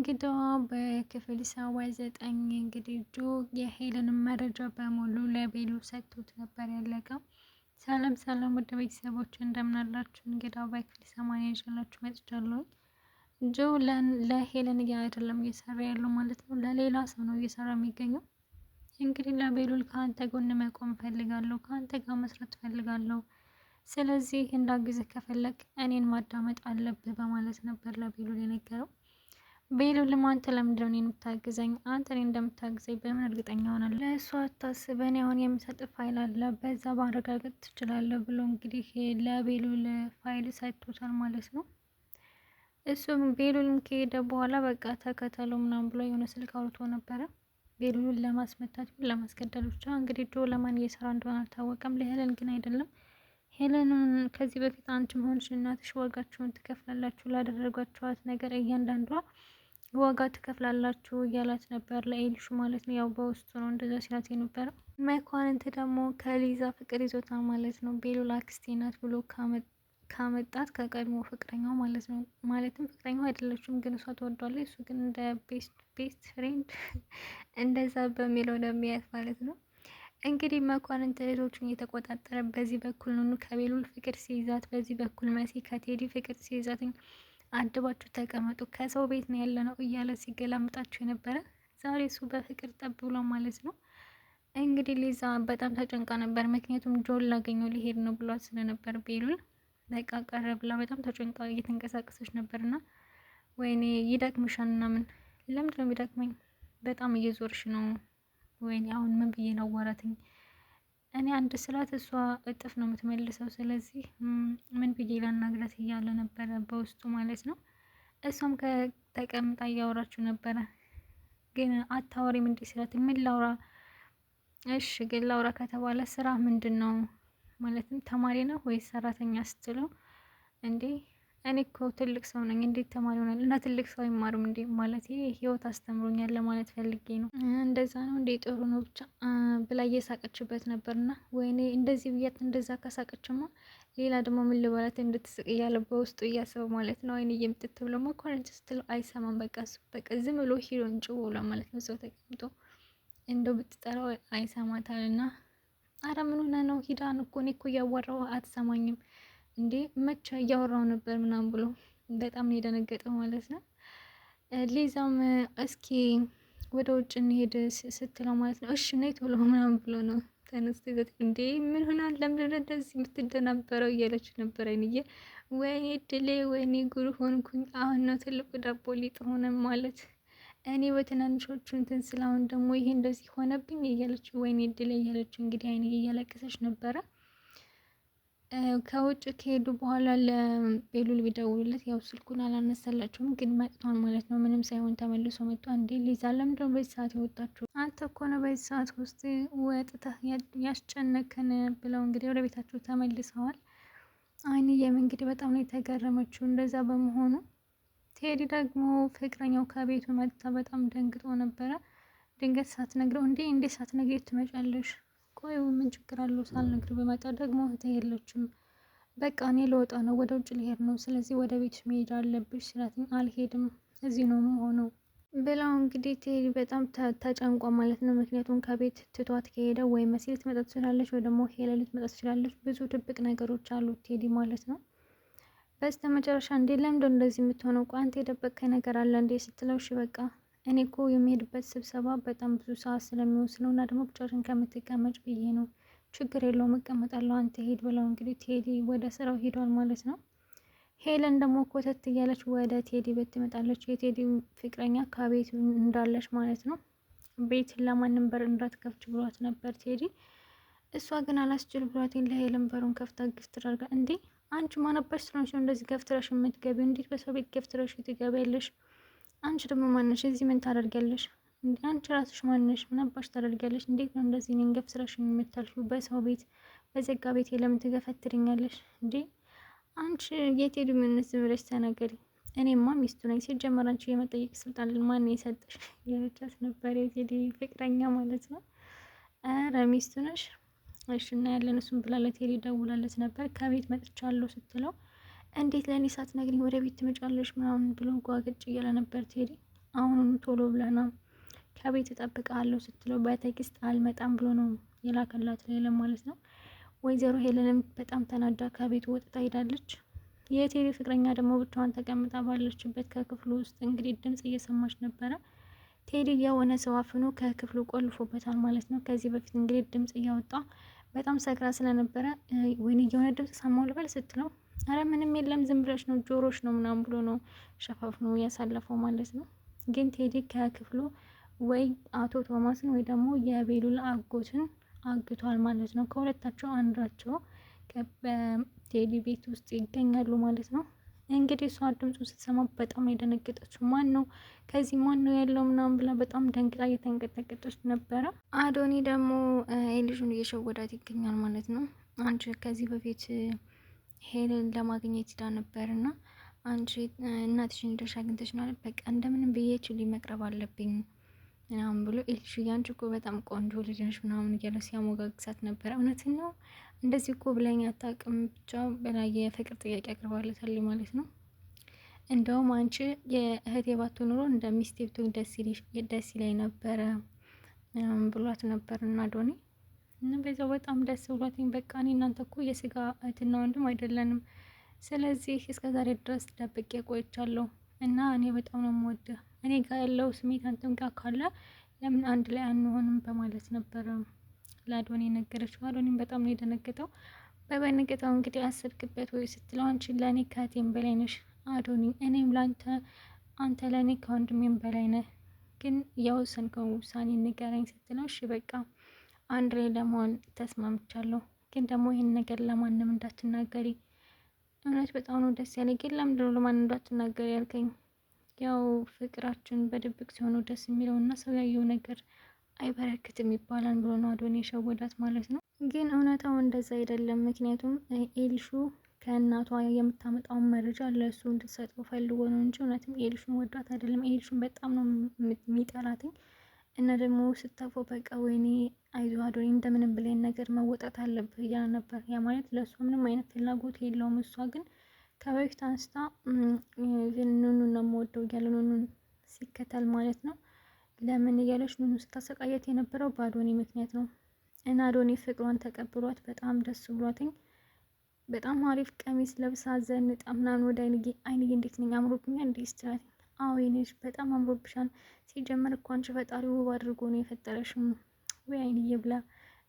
እንግዲህ በክፍል 79 እንግዲህ ጆ የሄለንን መረጃ በሙሉ ለቤሉ ሰጥቶት ነበር ያለቀው። ሰላም ሰላም ወደ ቤተሰቦች እንደምናላችሁ። እንግዲህ በክፍል 80 ይዤላችሁ መጥቻለሁ። ጆ ለሄለን አይደለም እየሰራ ያለው ማለት ነው፣ ለሌላ ሰው ነው እየሰራ የሚገኘው። እንግዲህ ለቤሉል ከአንተ ጎን መቆም ፈልጋለሁ፣ ከአንተ ጋር መስራት ፈልጋለሁ፣ ስለዚህ እንዳግዝህ ከፈለግ እኔን ማዳመጥ አለብህ በማለት ነበር ለቤሉል የነገረው። ቤሉልም አንተ ለምንድን ነው የምታግዘኝ? አንተ እኔን እንደምታግዘኝ በምን እርግጠኛ ሆናለሁ? ለእሷ አታስብ፣ እኔ አሁን የምሰጥ ፋይል አለ፣ በዛ ማረጋገጥ ትችላለህ ብሎ እንግዲህ ለቤሉል ፋይል ሰጥቶታል ማለት ነው። እሱም ቤሉልም ከሄደ በኋላ በቃ ተከተለው ምናምን ብሎ የሆነ ስልክ አውርቶ ነበረ። ቤሉልን ለማስመታት ለማስገደል ብቻ እንግዲህ ጆ ለማን እየሰራ እንደሆነ አልታወቀም። ለሄለን ግን አይደለም። ሄለንን ከዚህ በፊት አንቺም ሆንሽ እናትሽ ዋጋችሁን ትከፍላላችሁ፣ ላደረጓችኋት ነገር እያንዳንዷ ዋጋ ትከፍላላችሁ እያላት ነበር፣ ለኤልሹ ማለት ነው። ያው በውስጡ ነው እንደዛ ሲላት የነበረው። መኳንንት ደግሞ ከሊዛ ፍቅር ይዞታል ማለት ነው። ቤሉል አክስቴ ናት ብሎ ካመጣት ከቀድሞ ፍቅረኛው ማለት ነው። ማለትም ፍቅረኛው አይደለችም፣ ግን እሷ ትወዷለች፣ እሱ ግን እንደ ቤስት ፍሬንድ እንደዛ በሚለው ነው የሚያት ማለት ነው። እንግዲህ መኳንንት እህቶቹን እየተቆጣጠረ በዚህ በኩል ኑኑ ከቤሉል ፍቅር ሲይዛት፣ በዚህ በኩል መሲ ከቴዲ ፍቅር ሲይዛት አድባችሁ ተቀመጡ፣ ከሰው ቤት ነው ያለ ነው እያለ ሲገላምጣችሁ የነበረ ዛሬ እሱ በፍቅር ጠብ ብሎ ማለት ነው። እንግዲህ ሊዛ በጣም ተጨንቃ ነበር፣ ምክንያቱም ጆን ላገኘው ሊሄድ ነው ብሏት ስለነበር ቤሉል በቃ ቀረ ብላ በጣም ተጨንቃ እየተንቀሳቀሰች ነበርና ወይኔ ይደክምሻል ምናምን። ለምንድን ነው የሚደክመኝ? በጣም እየዞርሽ ነው። ወይኔ አሁን ምን ብዬ ነው ወራትኝ? እኔ አንድ ስላት እሷ እጥፍ ነው የምትመልሰው። ስለዚህ ምን ብዬ ላናግራት እያለ ነበረ በውስጡ ማለት ነው። እሷም ከተቀምጣ እያወራችሁ ነበረ። ግን አታወሪም እንዴ ስላት ምን ላውራ? እሺ ግን ላውራ ከተባለ ስራ ምንድን ነው? ማለትም ተማሪ ነው ወይስ ሰራተኛ ስትለው እንዴ እኔ እኮ ትልቅ ሰው ነኝ፣ እንዴት ተማሪ ሆናል? እና ትልቅ ሰው አይማርም እንዴ? ማለት ህይወት አስተምሮኛል ለማለት ፈልጌ ነው። እንደዛ ነው እንዴ? ጥሩ ነው ብቻ ብላ እየሳቀችበት ነበርና ወይኔ እንደዚህ ብያት እንደዛ ካሳቀችማ ሌላ ደግሞ ምን ልበላት እንድትስቅ እያለ በውስጡ እያሰበ ማለት ነው። አይን እየምጥት ብሎ መኳንንት ስትለው አይሰማም። በቃ እሱ በቃ ዝም ብሎ ሂሮን ጭው ብሎ ማለት ነው። ሰው ተቀምጦ እንደው ብትጠራው አይሰማታል። እና አረ ምን ሆነ ነው? ሂዳን እኮ እኔ እኮ እያወራው አትሰማኝም እንዴ? መቼ እያወራው ነበር ምናምን ብሎ በጣም ነው የደነገጠው ማለት ነው። ሊዛም እስኪ ወደ ውጭ እንሄድ ስትለው ማለት ነው እሺ ነይ ቶሎ ምናምን ብሎ ነው ተነስቶ ይዘት እንዴ ምን ሆናል? ለምንድን ነው እንደዚህ የምትደናበረው? እያለች ነበር አይንዬ። ወይኔ ድሌ፣ ወይኔ ጉር ሆንኩኝ። አሁን ነው ትልቁ ዳቦ ሊጥ ሆነ ማለት እኔ በትናንሾቹ እንትን ስላሁን ደግሞ ይሄ እንደዚህ ሆነብኝ እያለች ወይኔ ድሌ እያለች እንግዲህ አይንዬ እያለቀሰች ነበረ። ከውጭ ከሄዱ በኋላ ለቤሉል ቢደውሉለት ያው ስልኩን አላነሳላቸውም፣ ግን መጥቷን ማለት ነው። ምንም ሳይሆን ተመልሶ መጥቷ። እንዴ ሊዛ ለምንድን ነው በዚህ ሰዓት የወጣችሁ? አንተ እኮ ነው በዚህ ሰዓት ውስጥ ወጥተህ ያስጨነከን ብለው እንግዲህ ወደ ቤታቸው ተመልሰዋል። አይንዬም እንግዲህ በጣም ነው የተገረመችው እንደዛ በመሆኑ። ቴዲ ደግሞ ፍቅረኛው ከቤቱ መጥታ በጣም ደንግጦ ነበረ። ድንገት ሳትነግረው እንዴት ሳትነግሪኝ ትመጫለሽ? ቆይ ምን ችግር አለው ሳልነግር በመጣ ደግሞ እህቴ የለችም፣ በቃ እኔ ልወጣ ነው፣ ወደ ውጭ ሊሄድ ነው፣ ስለዚህ ወደ ቤት መሄድ አለብሽ ስላትኝ አልሄድም እዚህ ነው የምሆነው ብላው እንግዲህ ቴዲ በጣም ተጨንቋ ማለት ነው። ምክንያቱም ከቤት ትቷት ከሄደ ወይ መሲ ልትመጣ ትችላለች ወይ ደግሞ ሄለ ልትመጣ ትችላለች። ብዙ ድብቅ ነገሮች አሉት ቴዲ ማለት ነው። በስተ መጨረሻ እንዴ ለምንድን እንደዚህ የምትሆነው? ቋንት የደበቀኝ ነገር አለ እንዴ ስትለው እሺ በቃ እኔ እኮ የሚሄድበት ስብሰባ በጣም ብዙ ሰዓት ስለሚወስድ ነው እና ደግሞ ብቻሽን ከምትቀመጭ ብዬ ነው። ችግር የለውም እቀመጣለሁ፣ አንተ ሄድ ብለው እንግዲህ ቴዲ ወደ ስራው ሄዷል ማለት ነው። ሄለን ደግሞ ኮተት እያለች ወደ ቴዲ ቤት ትመጣለች። የቴዲ ፍቅረኛ ከቤት እንዳለች ማለት ነው። ቤት ለማንም በር እንዳትከፍች ብሏት ነበር ቴዲ። እሷ ግን አላስችል ብሏት ለሄለን በሩን ከፍታ ግፍትር አድርጋ እንዴ አንቺ ማነበሽ ስለሆንሽ እንደዚህ ገፍትረሽ የምትገቢው? እንዴት በሰው ቤት ገፍትረሽ ትገቢያለሽ? አንቺ ደግሞ ማነሽ? እዚህ ምን ታደርጊያለሽ? እንዴ አንቺ ራስሽ ማነሽ? ምን አባሽ ታደርጊያለሽ? እንዴት ነው እንደዚህ እኔን ገፍትረሽ የምታልፊው? በሰው ቤት በዘጋ ቤት ለምን ትገፈትርኛለሽ? እንዴ አንቺ የት ሄዱ? ምን ዝም ብለሽ ተናገሪ። እኔማ ሚስቱ ነኝ። ሲጀመር አንቺ የመጠየቅ ስልጣን ማን የሰጠሽ? የረጃት ነበር የቴዲ ፍቅረኛ ማለት ነው። ኧረ ሚስቱ ነሽ? እሺ እና ያለን እሱም ብላ ለቴዲ ደውላለት ነበር። ከቤት መጥቻለሁ ስትለው እንዴት ለእኔ ሳትነግሪኝ ወደ ቤት ትመጫለሽ ምናምን ብሎ ጓገጭ እያለ ነበር ቴዲ። አሁኑኑ ቶሎ ብለና ከቤት እጠብቅሃለሁ ስትለው በቴክስት አልመጣም ብሎ ነው የላከላት ለሄለን ማለት ነው። ወይዘሮ ሄለንም በጣም ተናዳ ከቤት ወጥታ ሄዳለች። የቴዲ ፍቅረኛ ደግሞ ብቻዋን ተቀምጣ ባለችበት ከክፍሉ ውስጥ እንግዲህ ድምጽ እየሰማች ነበረ። ቴዲ የሆነ ሰው አፍኖ ከክፍሉ ቆልፎበታል ማለት ነው። ከዚህ በፊት እንግዲህ ድምጽ እያወጣ በጣም ሰክራ ስለነበረ ወይኔ የሆነ ድምጽ ሰማሁ ልበል ስትለው አረ ምንም የለም ዝም ብለሽ ነው ጆሮሽ ነው ምናምን ብሎ ነው ሸፋፍኖ ያሳለፈው ማለት ነው። ግን ቴዲ ከክፍሉ ወይ አቶ ቶማስን ወይ ደግሞ የቤሉል አጎትን አግቷል ማለት ነው። ከሁለታቸው አንዳቸው በቴዲ ቤት ውስጥ ይገኛሉ ማለት ነው። እንግዲህ እሷ ድምፁን ስትሰማ በጣም ነው የደነገጠችው። ማን ነው ከዚህ ማን ነው ያለው ምናምን ብላ በጣም ደንግጣ እየተንቀጠቀጠች ነበረ። አዶኒ ደግሞ ኤልሹን እየሸወዳት ይገኛል ማለት ነው። አንቺ ከዚህ በፊት ሄለን ለማግኘት ሄዳ ነበር እና አንቺ እናትሽን ሄደሽ አግኝተሽ ማለት በቃ እንደምንም ብዬ ችሊ መቅረብ አለብኝ ምናምን ብሎ ኤልሹ ያንቺ እኮ በጣም ቆንጆ ልጅ ነሽ ምናምን እያለ ሲያሞጋግሳት ነበረ። እውነትን ነው እንደዚህ እኮ ብላኝ አታውቅም፣ ብቻ በላይ የፍቅር ጥያቄ አቅርባለታለች ማለት ነው። እንደውም አንቺ የእህቴ ባትሆን ኑሮ እንደ ሚስቴ ብትሆን ደስ ይለኝ ነበረ ምናምን ብሏት ነበር እና አዶኒ እና በዛው በጣም ደስ ብሏትኝ በቃ እኔ እናንተ እኮ የስጋ እህትና ወንድም አይደለንም፣ ስለዚህ እስከ ዛሬ ድረስ ደብቄ ቆይቻለሁ እና እኔ በጣም ነው የምወደው፣ እኔ ጋር ያለው ስሜት አንተም ጋር ካለ ለምን አንድ ላይ አንሆንም በማለት ነበረ ለአዶኒ ነገረችው። አዶኒም በጣም ነው የደነገጠው። በበነገጠው እንግዲህ አሰብክበት ወይ ስትለው አንቺ ለእኔ ከእህቴም በላይ ነሽ አዶኒ፣ እኔም ለአንተ አንተ ለእኔ ከወንድሜም በላይ ነህ፣ ግን የወሰንከው ውሳኔ ንገረኝ ስትለው እሺ በቃ አንድ ላይ ለመሆን ተስማምቻለሁ፣ ግን ደግሞ ይህን ነገር ለማንም እንዳትናገሪ። እውነት በጣም ነው ደስ ያለኝ፣ ግን ለምንድነው ለማንም እንዳትናገሪ ያልከኝ? ያው ፍቅራችን በድብቅ ሲሆኑ ደስ የሚለው እና ሰው ያየው ነገር አይበረክትም ይባላል ብሎ ነው አዶኒ የሸወዳት ማለት ነው። ግን እውነታው እንደዛ አይደለም። ምክንያቱም ኤልሹ ከእናቷ የምታመጣውን መረጃ ለእሱ እንድትሰጠው ፈልጎ ነው እንጂ እውነትም ኤልሹን ወዷት አይደለም። ኤልሹን በጣም ነው የሚጠላትኝ እና ደግሞ ስታፈው በቃ ወይኔ አይዞ አዶኒ እንደምንም ብለን ነገር መወጣት አለብህ እያለ ነበር። ያ ማለት ለእሷ ምንም አይነት ፍላጎት የለውም። እሷ ግን ከበፊት አንስታ ኑኑን ነው የምወደው እያለ ኑኑን ሲከተል ማለት ነው። ለምን እያለች ኑኑ ስታሰቃየት የነበረው በአዶኒ ምክንያት ነው። እና አዶኒ ፍቅሯን ተቀብሏት በጣም ደስ ብሏትኝ በጣም አሪፍ ቀሚስ ለብሳ ዘንጣ ምናምን ወደ አይንዬ እንዴት ነኝ አምሮብኛል እንዴ ስትላት፣ አዎ ይኔሽ በጣም አምሮብሻል፣ ሲጀመር እኮ አንቺ ፈጣሪ ውብ አድርጎ ነው የፈጠረሽም ወይ አይንዬ ብላ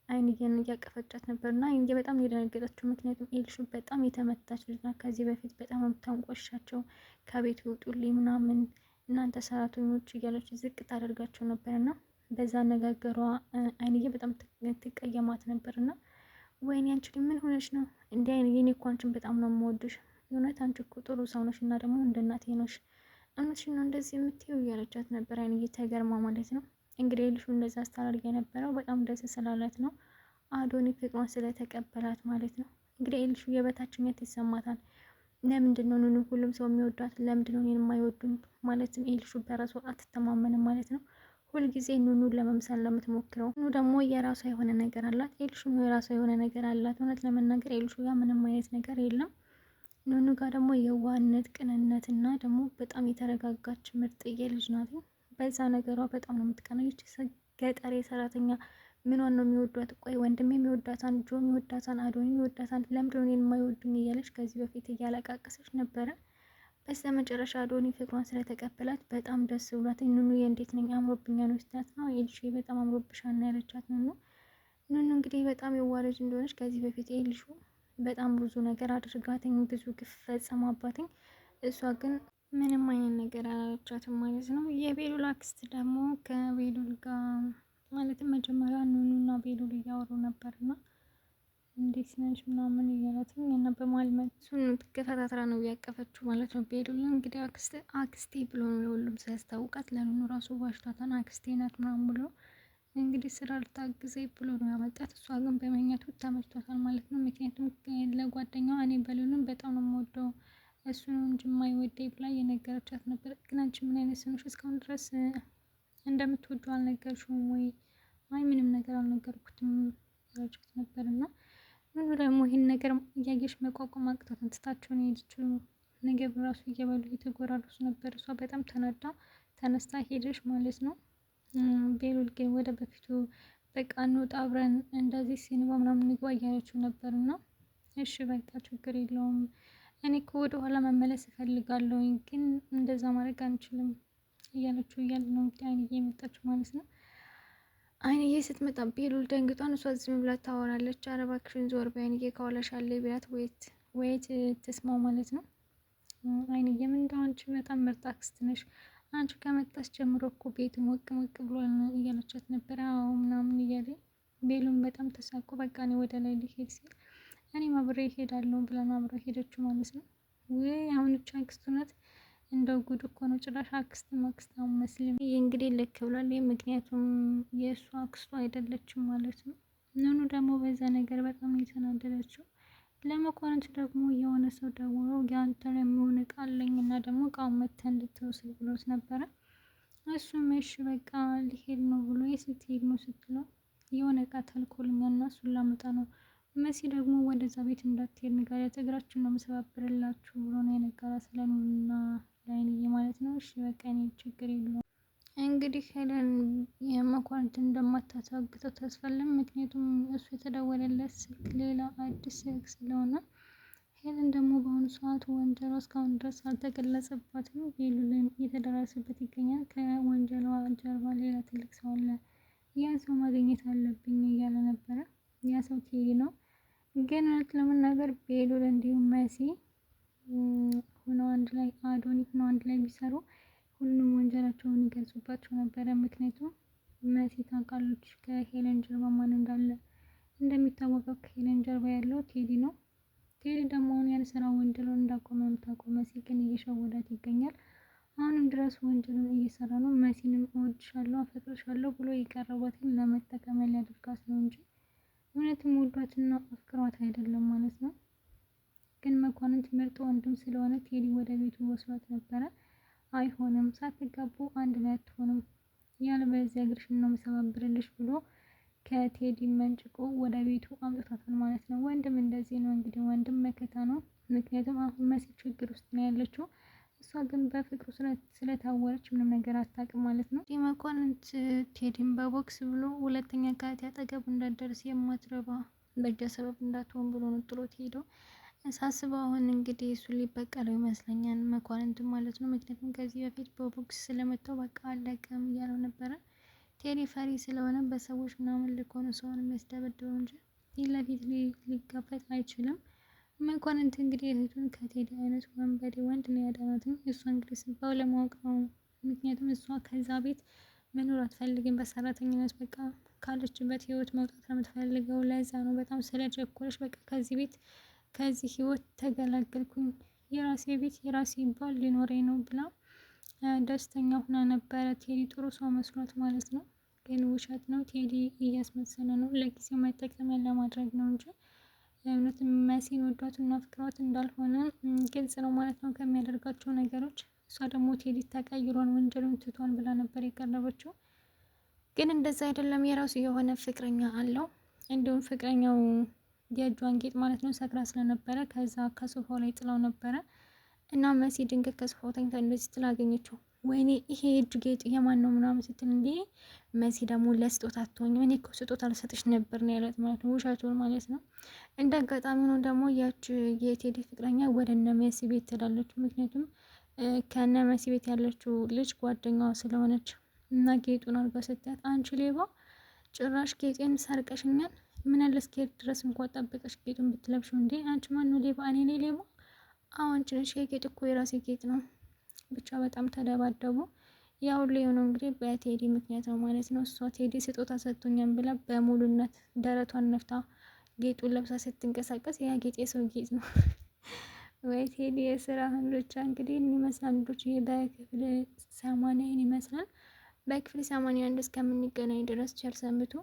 አይንዬን እያቀፈጫት ነበር። እና አይንዬ በጣም የደነገጠችው ምክንያቱም ኤልሹ በጣም የተመታች ልጅ ናት። ከዚህ በፊት በጣም የምታንቆሻቸው ከቤት ይውጡልኝ ምናምን እናንተ ሰራተኞች እያለች ዝቅ ታደርጋቸው ነበር እና በዛ አነጋገሯ አይንዬ በጣም ትቀየማት ነበር። እና ወይኔ አንቺ ግን ምን ሆነሽ ነው እንዴ አይንዬ? እኔ እኮ አንቺን በጣም ነው የምወድሽ፣ የእውነት አንቺ እኮ ጥሩ ሰው ነሽ እና ደግሞ እንደ እናቴ ነሽ፣ እውነትሽን ነው እንደዚህ የምትይው እያለቻት ነበር አይንዬ ተገርማ ማለት ነው። እንግዲህ ኤልሹ እንደዛ አስታራርግ የነበረው በጣም ደስ ስላላት ነው፣ አዶኒ ፍቅሯን ስለተቀበላት ማለት ነው። እንግዲህ ኤልሹ የበታችነት ይሰማታል። ለምንድን ነው ኑኑ ሁሉም ሰው የሚወዷት ለምንድን ነው እኔን የማይወዱኝ? ማለትም ኤልሹ በራሷ አትተማመንም ማለት ነው። ሁልጊዜ ኑኑ ለመምሰል ለምትሞክረው ኑኑ ደግሞ የራሷ የሆነ ነገር አላት፣ ኤልሹ የራሷ የሆነ ነገር አላት። እውነት ለመናገር ኤልሹ ጋር ምንም አይነት ነገር የለም። ኑኑ ጋር ደግሞ የዋህነት ቅንነት እና ደግሞ በጣም የተረጋጋች ምርጥዬ ልጅ ናት። በዛ ነገሯ በጣም ነው የምትቀናው። ይቺ ገጠሬ ሰራተኛ ምኗን ነው የሚወዷት? ቆይ ወንድሜ የሚወዳታን፣ ጆም የሚወዳታን፣ አዶኒ የሚወዳታን ለምንድን ነው እኔን የማይወዱኝ እያለች ከዚህ በፊት እያለቃቀሰች ነበረ። በስተ መጨረሻ አዶኒ ፍቅሯን ስለተቀበላት በጣም ደስ ብሏት ኑኑ እንዴት ነኝ አምሮብኛ ነው ስትላት ነው ኤልሹ በጣም አምሮብሻል ነው ያለቻት። ኑኑ እንግዲህ በጣም የዋለች እንደሆነች ከዚህ በፊት ኤልሹ በጣም ብዙ ነገር አድርጋትኝ ብዙ ግፍ ፈጸማባትኝ። እሷ ግን ምንም አይነት ነገር አላለቻትም ማለት ነው። የቤሉል አክስት ደግሞ ከቤሉል ጋር ማለትም መጀመሪያ ኑኑና ቤሉል እያወሩ ነበርና እንዴት ነሽ ምናምን እያላትኝ እና በመሀል እሱን ተከታትራ ነው ያቀፈችው ማለት ነው። ቤሉል እንግዲህ አክስቴ ብሎ ነው ለሁሉም ሲያስታውቃት፣ ለኑኑ ራሱ ዋሽቷታን አክስቴ ናት ምናምን ብሎ እንግዲህ ስራ ልታግዘኝ ብሎ ነው ያመጣት። እሷ ግን በመኛቱ ተመችቷታል ማለት ነው። ምክንያቱም ለጓደኛዋ እኔ ቤሉልን በጣም ነው የምወደው እሱ ነው እንጂ የማይወደኝ ብላ የነገረቻት ነበር። ግን አንቺ ምን አይነት ሰው እስካሁን ድረስ እንደምትወደው አልነገርሽውም ወይ? አይ ምንም ነገር አልነገርኩትም ያለቻት ነበር። እና ኑኑ ደግሞ ይህን ነገር እያየሽ መቋቋም አቅቷት ትታቸውን የሄደችው። ነገር ራሱ እየበሉ እየተጎራረሱ ነበር። እሷ በጣም ተናዳ ተነስታ ሄደች ማለት ነው። ቤሉል ግን ወደ በፊቱ በቃ እንውጣ አብረን እንደዚህ ሲኒማ ምናምን እንግባ እያለችው ነበር። እና እሺ በቃ ችግር የለውም እኔ እኮ ወደ ኋላ መመለስ እፈልጋለሁ ግን እንደዛ ማድረግ አንችልም እያለችው እያለ ነው እንግዲህ አይንዬ የመጣችው ማለት ነው። አይንዬ ስትመጣ ቤሉል ደንግጧን፣ እሷ ዝም ብላ ታወራለች። ኧረ እባክሽን ዞር በይ አይንዬ ካወላሽ አለ ቢላት ወይት ትስማው ማለት ነው። አይንዬ ምን እንደው አንቺ በጣም ምርጥ አክስት ነሽ፣ አንቺ ከመጣሽ ጀምሮ እኮ ቤቱ ሞቅ ሞቅ ብሏል እያለቻት ነበር። አዎ ምናምን እያለ ቤሉል በጣም ተሳቆ በቃ እኔ ወደ ላይ ሊሄድ ሲል እኔም አብሬ እሄዳለሁ ብለን አብረ ሄደችው ማለት ነው። ወይ አሁን ብቻ አክስቱ ናት። እንደው ጉድ እኮ ነው ጭራሽ አክስትም መስልም። ይህ እንግዲህ ልክ ብሏል። ምክንያቱም የእሱ አክስቱ አይደለችም ማለት ነው። ኑኑ ደግሞ በዛ ነገር በጣም የተናደደችው። ለመኳንንት ደግሞ የሆነ ሰው ደውሎ ያንተ የሚሆን እቃ አለኝ እና ደግሞ እቃውን መተህ እንድትወስድ ብሎት ነበረ። እሱም እሺ በቃ ሊሄድ ነው ብሎ የስትሄድ ነው ስትለው የሆነ እቃ ተልኮልኛል እና እሱን ላመጣ ነው። መሲ ደግሞ ወደዛ ቤት እንዳትሄድ ንገሪያት፣ እግራችን ነው መሰባብርላችሁ ብሎ ነው የነገራት ለኑኑና ለአይንዬ ማለት ነው። እሺ በቃ እኔ ችግር የለውም እንግዲህ ሄለን የመኳንንትን እንደማታሳግተው ተስፋለን። ምክንያቱም እሱ የተደወለለት ስልክ ሌላ አዲስ ስልክ ስለሆነ ሄለን ደግሞ በአሁኑ ሰዓት ወንጀሏ እስካሁን ድረስ አልተገለጸባትም። ቤሉልን እየተደረሰበት ይገኛል። ከወንጀሏ ጀርባ ሌላ ትልቅ ሰው አለ፣ ያ ሰው ማግኘት አለብኝ እያለ ነበረ። ያ ሰው ቴዲ ነው። ግን እውነት ለመናገር ቤሉል እንዲሁም መሲ ሆነው አንድ ላይ አዶኒ ሆነው አንድ ላይ ቢሰሩ ሁሉም ወንጀላቸውን ይገልጹባቸው ነበረ። ምክንያቱም መሲ ታውቃለች ከሄለን ጀርባ ማን እንዳለ። እንደሚታወቀው ከሄለን ጀርባ ያለው ቴዲ ነው። ቴዲ ደግሞ አሁን ያን ስራ ወንጀሉን እንዳቆመ የምታውቀው፣ መሲ ግን እየሸወዳት ይገኛል። አሁንም ድረስ ወንጀሉን እየሰራ ነው። መሲንም እወድሻለሁ፣ አፈቅርሻለሁ ብሎ የቀረቧትን ለመጠቀሚያ ሊያደርጋት ነው እንጂ እውነትም ወዷትና አፍቅሯት አይደለም ማለት ነው። ግን መኳንንት ምርጥ ወንድም ስለሆነ ቴዲ ወደ ቤቱ ወስዷት ነበረ። አይሆንም፣ ሳትጋቡ አንድ ላይ አትሆንም፣ ያለበለዚያ እግርሽን ነው መሰባብርልሽ ብሎ ከቴዲ መንጭቆ ወደ ቤቱ አምጥቷታል ማለት ነው። ወንድም እንደዚህ ነው እንግዲህ፣ ወንድም መከታ ነው። ምክንያቱም አሁን መሲ ችግር ውስጥ ነው ያለችው። እሷ ግን በፍቅሩ ስለታወረች ምንም ነገር አታውቅም ማለት ነው። መኳንንት ቴዲን በቦክስ ብሎ ሁለተኛ ከእህቴ አጠገብ እንዳትደርስ የማትረባ በእጃ ሰበብ እንዳትሆን ብሎ ነው ጥሎት ሄደው። ሳስበው አሁን እንግዲህ እሱ ሊበቀለው ይመስለኛል መኳንንት ማለት ነው። ምክንያቱም ከዚህ በፊት በቦክስ ስለመታው በቃ አለቀም እያለው ነበረ። ቴዲ ፈሪ ስለሆነ በሰዎች ምናምን ልኮ ነው ሰውን የሚያስደበድበው እንጂ ፊት ለፊት ሊጋፈጥ አይችልም። መኳንንት እንግዲህ እህቱን ከቴዲ አይነት ወንበዴ ወንድ ነው ያዳናትም። እሷ እንግዲህ ስባው ለማወቅ ነው። ምክንያቱም እሷ ከዛ ቤት መኖር አትፈልግም። በሰራተኝነት በቃ ካለችበት ህይወት መውጣት ነው የምትፈልገው። ለዛ ነው በጣም ስለቸኮለች በቃ ከዚህ ህይወት ተገላገልኩኝ፣ የራሴ ቤት የራሴ ባል ሊኖረኝ ነው ብላ ደስተኛ ሁና ነበረ። ቴዲ ጥሩ ሰው መስሏት ማለት ነው። ግን ውሸት ነው። ቴዲ እያስመሰለ ነው። ለጊዜው መጠቀሚያ ለማድረግ ነው እንጂ እውነትም መሲን ወዷትና ፍቅሯት እንዳልሆነ ግልጽ ነው ማለት ነው ከሚያደርጋቸው ነገሮች። እሷ ደግሞ ቴዲ ተቀይሯን ወንጀሉን ትቷን ብላ ነበር የቀረበችው። ግን እንደዛ አይደለም። የራሱ የሆነ ፍቅረኛ አለው። እንዲሁም ፍቅረኛው የእጇን ጌጥ ማለት ነው ሰክራ ስለነበረ ከዛ ከሶፋው ላይ ጥላው ነበረ እና መሲ ድንገት ከሶፋው ተኝታ እንደዚህ ስላገኘችው ወይኔ ይሄ የእጅ ጌጥ የማን ነው ምናምን ስትል እንዴ መሲ ደግሞ ለስጦታ አትሆኝም፣ እኔ እኮ ስጦታ ልሰጥሽ ነበር ነው ያለት ማለት ነው። ውሸቱን ማለት ነው። እንደ አጋጣሚ ነው ደግሞ ያች የቴዲ ፍቅረኛ ወደ እነ መሲ ቤት ትላለች። ምክንያቱም ከነ መሲ ቤት ያለችው ልጅ ጓደኛዋ ስለሆነች እና ጌጡን አድርጋ ስታያት አንቺ ሌባ ጭራሽ ጌጤን ሰርቀሽኛል፣ ምን አለ እስኪሄድ ድረስ እንኳን ጠብቀሽ ጌጡን ብትለብሽው እንዴ አንቺ ማነው ሌባ? እኔ ነኝ ሌባ? አዎ አንቺ ነሽ። የጌጥ እኮ የራሴ ጌጥ ነው። ብቻ በጣም ተደባደቡ። ያው ላይ ሆኖ እንግዲህ በቴዲ ምክንያት ነው ማለት ነው። እሷ ቴዲ ስጦታ ሰጥቶኛል ብላ በሙሉነት ደረቷን ነፍታ ጌጡን ለብሳ ስትንቀሳቀስ ያ ጌጥ የሰው ጌጥ ነው። ወይ ቴዲ የስራ ብቻ እንግዲህ ይመስላል ልጆች። ይሄ በክፍል 80 ይመስላል። በክፍል 81 እስከምንገናኝ ድረስ ቸር ሰንብቱ።